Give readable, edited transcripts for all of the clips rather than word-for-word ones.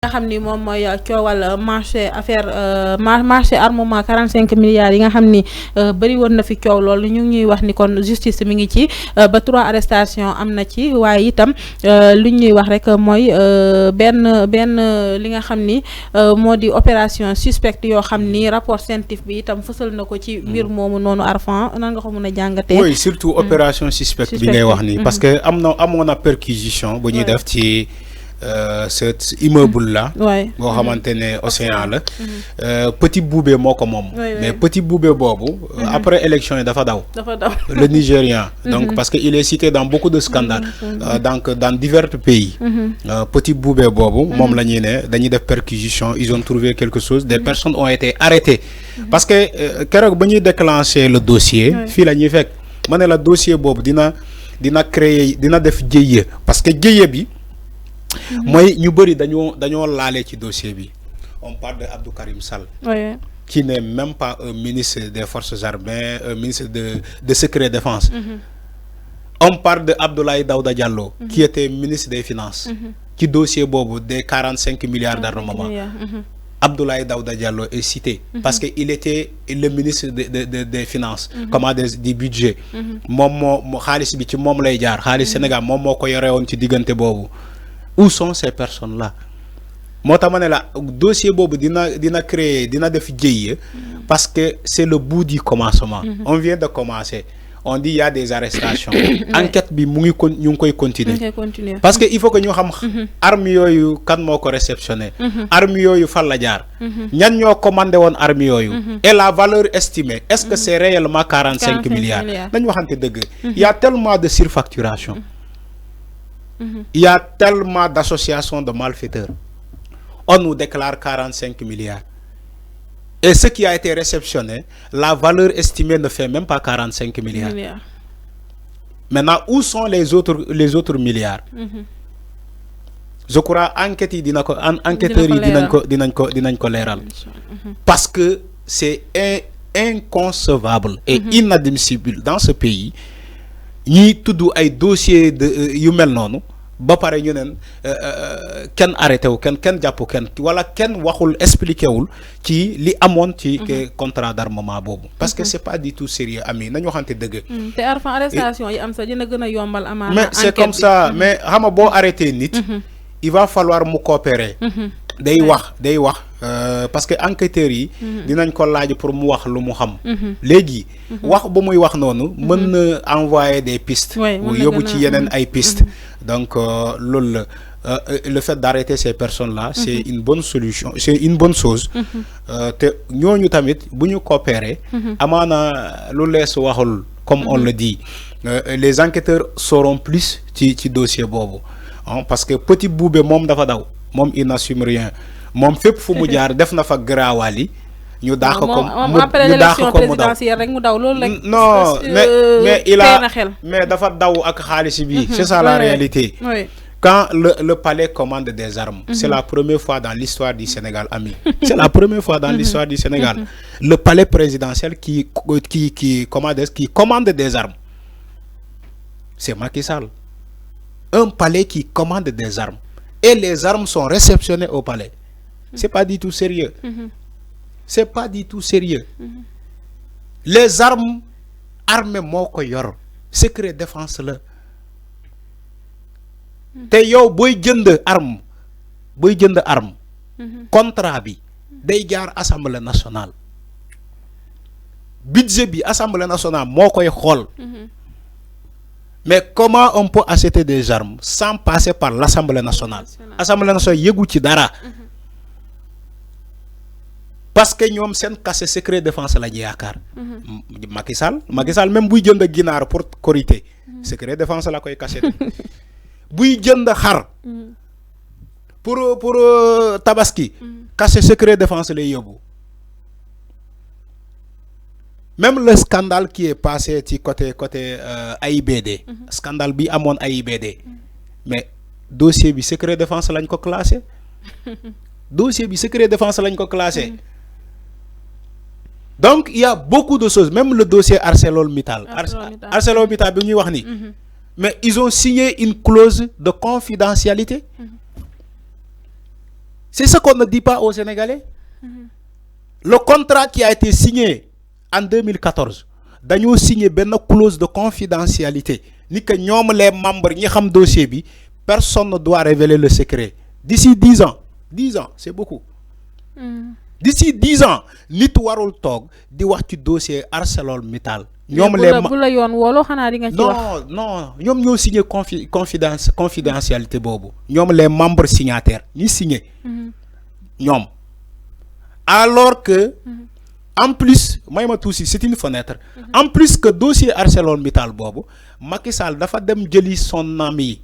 nga xam ni moom mooy coowal marché affaire marché armement 45 milliards yi nga xam ni bëri woon na fi coow loolu ñu ngi ñuy wax ni kon justice mi ngi ci ba 3 arrestations am na ci waaye itam lu ñuy wax rek mooy benn li nga xam ni moo di opération suspecte yoo xam ni rapport scientifique bi itam fësal na ko ci mbir moomu noonu Arfan nan nga ko mën a jàngatee. oui surtout opération suspecte bi ngay wax ni parce que amoon na perquisition bu ñuy def ci. Cet immeuble là boo xamante ne océan la Petit Boubé moo ko moom mais Petit Boubé boobu après élection yi dafa daw le Nigérian donc parce que il est cité dans beaucoup de scandales donc dans divers pays Petit Boubé boobu moom la ñuy ne dañuy def perquisition ils ont trouvé quelque chose des personnes ont été arrêtées parce que keroog ba ñuy déclencher le dossier fii la ñuy fekk ma ne la dossier boobu dina créer dina def jéye parce que jéye bi mooy ñu bëri dañoo laale ci dossier bi on parle de Abdou Karim Sall qui n'est même pas un ministre des forces armées un ministre de secret défense on parle de Abdoulaye Daouda Diallo qui était ministre des finances ci dossier boobu des 45 milliards d'armement Abdoulaye Daouda Diallo est cité parce que il était le ministre des finances comment du budget moom moo xaalis bi ci moom lay jaar xaalis Sénégal moom moo ko yore woon ci diggante boobu. Où sont ces personnes-là? Moi, dossier bobu dina créer dina def jéye parce que c'est le bout du commencement. On vient de commencer. On dit il y a des arrestations. Enquête bi mu ngi ñu koy continuer. Parce que il faut que ñu xam armes yoyu kan moko réceptionné. Armes yoyu fan la jaar. Ñan ñoo commandé won armes yoyu et la valeur estimée, est-ce que c'est réellement 45 milliards? Nañ waxante deug. Il y a tellement de surfacturation. Il y a tellement d'associations de malfaiteurs. On nous déclare 45 milliards. Et ce qui a été réceptionné, la valeur estimée ne fait même pas 45 milliards. Maintenant, où sont les autres milliards? Je crois enquêteurs dinañ ko leral. Parce que c'est inconcevable et inadmissible dans ce pays. Ñi tuddu ay dossier de yu mel noonu ba pare ñu neen kenn arrêté wu kenn jàpp kenn wala kenn waxul expliqué wul ci li amoon ci contrat d'armement boobu parce que c'est pas du tout sérieux ami nañu waxante dëgg te Arfan arrestation yi am sa dina gën a yombal amaana mais c'est comme ça mais xam nga boo arrêté nit il va falloir mu coopérer day wax parce que enquêteurs yi dinañ ko laaj pour mu wax lu mu xam léegi wax bu muy wax noonu mën na envoyer des pistes yóbbu ci yeneen ay pistes donc loolu le fait d'arrêter ces personnes là c'est une bonne solution c'est une bonne chose te ñooñu tamit bu ñu coopérer amaana lu lees waxul comme on le dit les enquêteurs sauront plus ci dossier boobu parce que Petit Boubé moom dafa daw moom il n'assume rien moom fépp fu mu jaar def na fa garaawali ñu daax ko après l'élection présidentielle rek mu daw loolu rek non mais il a mais dafa daw ak xaalis bi c'est ça la réalité quand le palais commande des armes c'est la première fois dans l'histoire du Sénégal ami c'est la première fois dans l'histoire du Sénégal le palais présidentiel qui commande des armes c'est Macky Sall un palais qui commande des armes et les armes sont réceptionnées au palais. C'est pas du tout sérieux. C'est pas du tout sérieux. Les armes armées moko yor secret défense la. Té yow boy jënd arme contrat bi day jaar Assemblée nationale. Budget bi Assemblée nationale mokoy xol. Mais comment on peut acheter des armes sans passer par l'Assemblée nationale? L'Assemblée nationale yegu ci dara. Parce que ñom sen casse secret défense la ñi yakar. Macky Sall même buy jënd ginaar pour korité secret défense la koy cacher. Buy jënd xar pour tabaski casse secret défense lay yobbu. Même le scandale qui est passé côté AIBD, scandale bi amone AIBD, mais dossier bi secret défense lañ ko classé. Dossier bi secret défense lañ ko classé. Donc il y a beaucoup de choses, même le dossier ArcelorMittal. ArcelorMittal bi ñuy wax ni. Mais ils ont signé une clause de confidentialité. C'est ce qu'on ne dit pas aux Sénégalais. Le contrat qui a été signé en 2014, dañoo signé une clause de confidentialité. Ni que ñom les membres ñi xam dossier bi, personne ne doit révéler le secret. D'ici 10 ans, 10 ans, c'est beaucoup. D'ici 10 ans, nit warul tok di wax ci dossier ArcelorMittal. ñom les non, ñom ñoo signé confidentialité bobu. Ñom les membres signataires, ñi signé. Ñom. Alors que en plus, c'est une fenêtre. En plus que dossier ArcelorMittal bobu, Macky Sall dafa dem jëli son ami,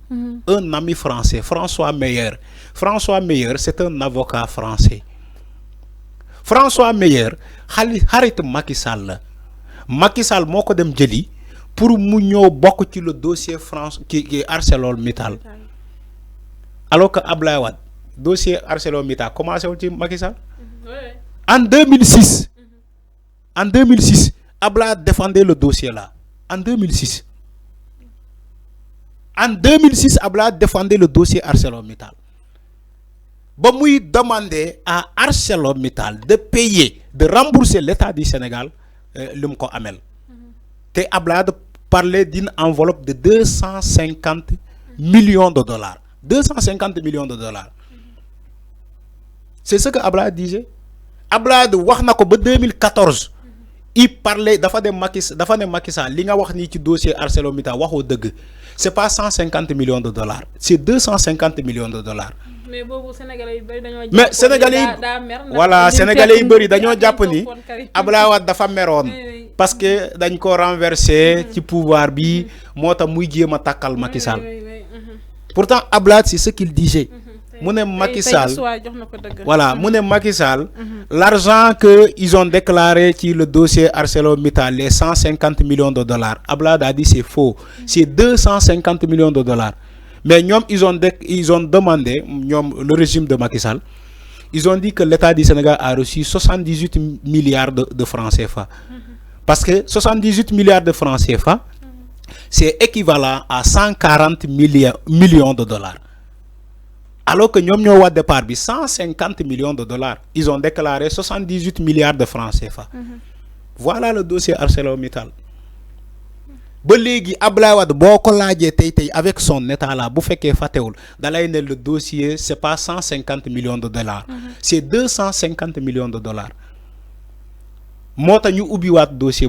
un ami français, François Meyer. François Meyer, c'est un avocat français. François Meyer, xarit Macky Sall. Macky Sall moko dem jëli pour mu ñëw bokk ci le dossier France qui ArcelorMittal. Alors que Abdoulaye Wade, dossier ArcelorMittal commencé ci Macky Sall. En 2006. En 2006, Abdoulaye défendait le dossier là. En 2006. En 2006, Abdoulaye défendait le dossier ArcelorMittal. Bon, oui, demandait à ArcelorMittal de payer, de rembourser l'État du Sénégal le Mko Amel. Et Abdoulaye parlait d'une enveloppe de 250 millions de dollars. 250 millions de dollars. C'est ce que Abdoulaye disait. Abdoulaye wax nako ba 2014 il parlait dafa dem Macky Sall li nga wax ni ci dossier ArcelorMittal waxo deug c'est pas 150 millions de dollars, c'est 250 millions de dollars. Mais bobu sénégalais yi bari dañoo japp mais sénégalais voilà sénégalais yi bari dañoo japp ni Abdoulaye Wade dafa meroon parce que dañ ko renverser ci pouvoir bi motax muy jema takal Macky Sall. Pourtant Abdoulaye c'est ce qu'il disait. Macky Sall, voilà, Macky Sall, l'argent qu'ils ont déclaré sur le dossier ArcelorMittal, les 150 millions de dollars, Abdoulaye a dit c'est faux, c'est 250 millions de dollars. Mais ils ont demandé, le régime de Macky Sall, ils ont dit que l'État du Sénégal a reçu 78 milliards de francs CFA. Parce que 78 milliards de francs CFA, c'est équivalent à 140 millions de dollars. Alors que nous avons départ 150 millions de dollars, ils ont déclaré 78 milliards de francs CFA. Voilà le dossier ArcelorMittal. Avec son état là, le dossier, ce n'est pas 150 millions de dollars, c'est 250 millions de dollars. Moi, je suis dossier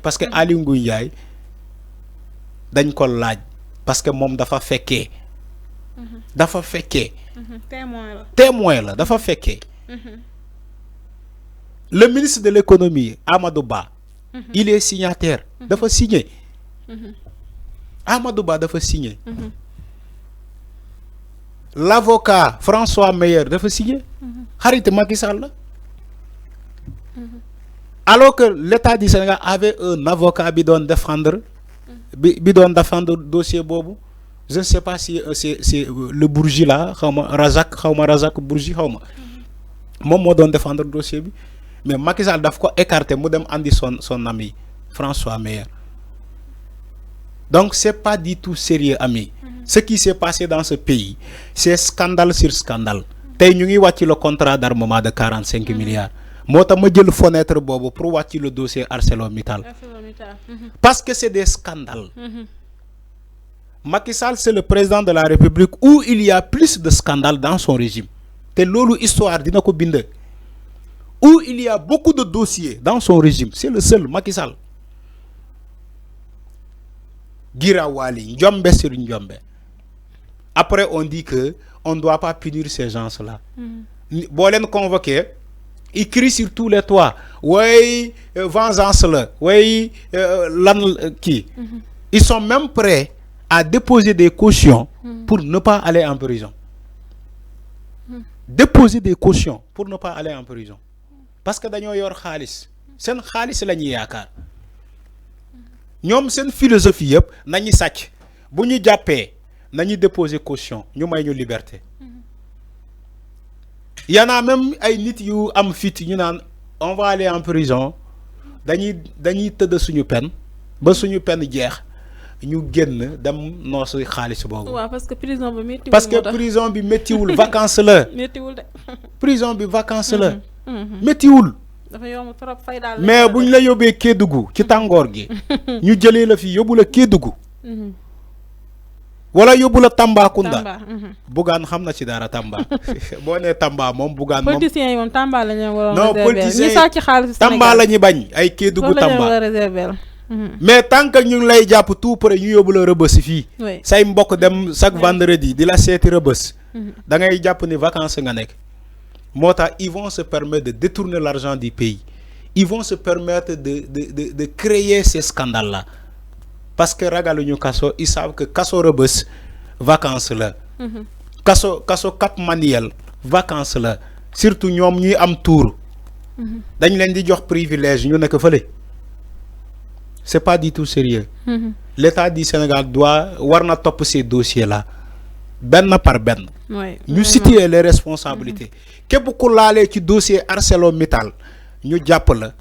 parce que Ali Ngouille parce que mom dafa féké dafa féké témoin la dafa féké le ministre de l'économie Amadou Ba il est signataire dafa signer Amadou Ba dafa signer l'avocat François Meyer dafa signer xarit Macky Sall alors que l'État du Sénégal avait un avocat qui doit défendre le dossier bobu. Je ne sais pas si c'est le Bourgi là, Razak Bourgi moi doon défendre le dossier mais Macky Sall daf ko écarté mu dem andi son ami François Meyer. Donc c'est pas du tout sérieux ami. Ce qui s'est passé dans ce pays, c'est scandale sur scandale. Tay ñu ngi wacc le contrat d'armement de 45 milliards. Moi, je jël fenêtre bobu pour wacc le dossier ArcelorMittal. Parce que c'est des scandales. Macky Sall, c'est le président de la République où il y a plus de scandales dans son régime. C'est lolu histoire dina ko binde. Où il y a beaucoup de dossiers dans son régime, c'est le seul Macky Sall. Girawali, Njombe sur Njombe. Après on dit que on ne doit pas punir ces gens-là. Bolen convoqué, ils crient sur tous les toits. Oui, vengeance là. Oui, qui. Ils sont même prêts à déposer des cautions pour ne pas aller en prison. Déposer des cautions pour ne pas aller en prison. Parce que dañoo yor xaalis seen xaalis la ñuy yaakaar ñoom seen philosophie yëpp nañu sàcc bu ñu jàppee nañu déposer caution ñu may ñu liberté. Y en a même ay nit yu am fit ñu naan on va aller en prison dañuy tëdd suñu peine ba suñu peine jeex ñu génn dem noosu xaalis boobu. waaw parce que prison bi méttiwul. parce que prison bi méttiwul vacances la. méttiwul de. prison bi vacances la. méttiwul. dafa yomb trop fay daal. mais buñ la yóbbee Kédougou ci tàngoor gi. ñu jëlee la fi yóbbu la Kédougou. wala yóbbu la Tambacounda. Bougane xam na ci dara Tamba. boo nee Tamba moom Bougane moom. politiciens yi moom Tamba la ñu waroon non politiciens ñi sàcc xaalis Tamba la ñu bañ ay Kédougou Tamba. mais tant que ñu ngi lay jàpp tout près ñu yóbbu la rëbës fii. say mbokk dem chaque vendredi di la seeti rëbës. da ngay jàpp ni vacances nga nekk. moo tax ils vont se permettre de détourner l'argent du pays. Ils vont se permettre de créer ces scandales là. Parce que ragaluñu kaso ils savent que kaso rëbës vacances la. kaso Cap Manuel vacances la surtout ñoom ñuy am tour. dañ leen di jox privilège ñu nekk fële. c'est pas du tout sérieux. L'État du Sénégal war na topp ces dossiers là benn par benn. ñu situer les responsabilités. képp ku laalee ci dossier ArcelorMittal ñu jàpp la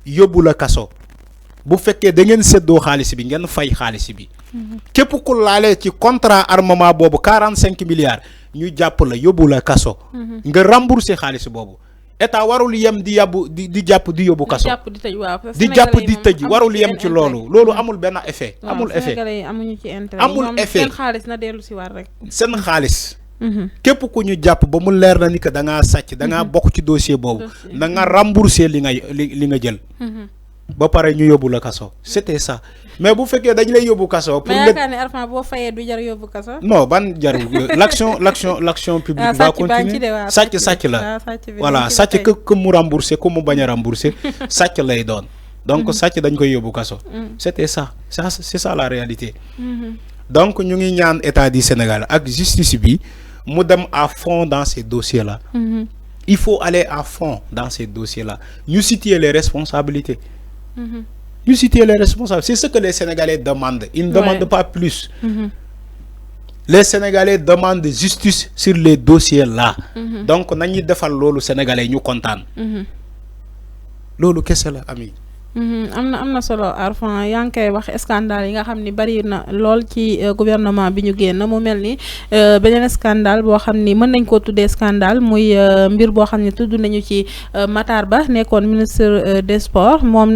yóbbu la kaso. bu fekkee da ngeen séddoo xaalis bi ngeen fay xaalis bi. képp ku laalee ci contrat armement boobu 45 milliards ñu jàpp la yóbbu la kaso. nga rembourser xaalis boobu. état warul yem di yàbbu di jàpp di yóbbu kaso. di jàpp di tëj warul yem ci loolu. loolu amul benn effet. amul effet amul effet seen xaalis na dellu si war rek. seen xaalis. képp ku ñu jàpp ba mu leer na ni que da ngaa sàcc da ngaa bokk ci dossier boobu. na nga rembourser li nga jël. ba pare ñu yóbbu la kaso c'était ça mais bu fekkee dañ lay yóbbu kaso. pour mais yaakaar ne Arfan boo fayee du jar yóbbu kaso. non ban jar l'action publique va continuer sàcc la voilà sàcc que mu rembourser ku mu bañ a rembourser sàcc lay doon donc sàcc dañ koy yóbbu kaso. c'était ça c'est ça la réalité. donc ñu ngi ñaan état du Sénégal ak justice bi mu dem à fond dans ces dossiers là. Il faut aller à fond dans ces dossiers là ñu situer les responsabilités. Nous citer les responsables. C'est ce que les Sénégalais demandent. Ils ne demandent pas plus. Les Sénégalais demandent justice sur les dossiers là. Donc, nous avons les Sénégalais nous contents. Lolo, qu'est-ce que c'est, ami? amna solo Arfan yaa ngi koy wax scandale yi nga xam ni bari na lool ci gouvernement bi ñu génn mu mel ni beneen scandale boo xam ni mën nañ koo tuddee scandale muy mbir boo xam ne tudd nañu ci Matar Ba nekkoon ministre des sports moom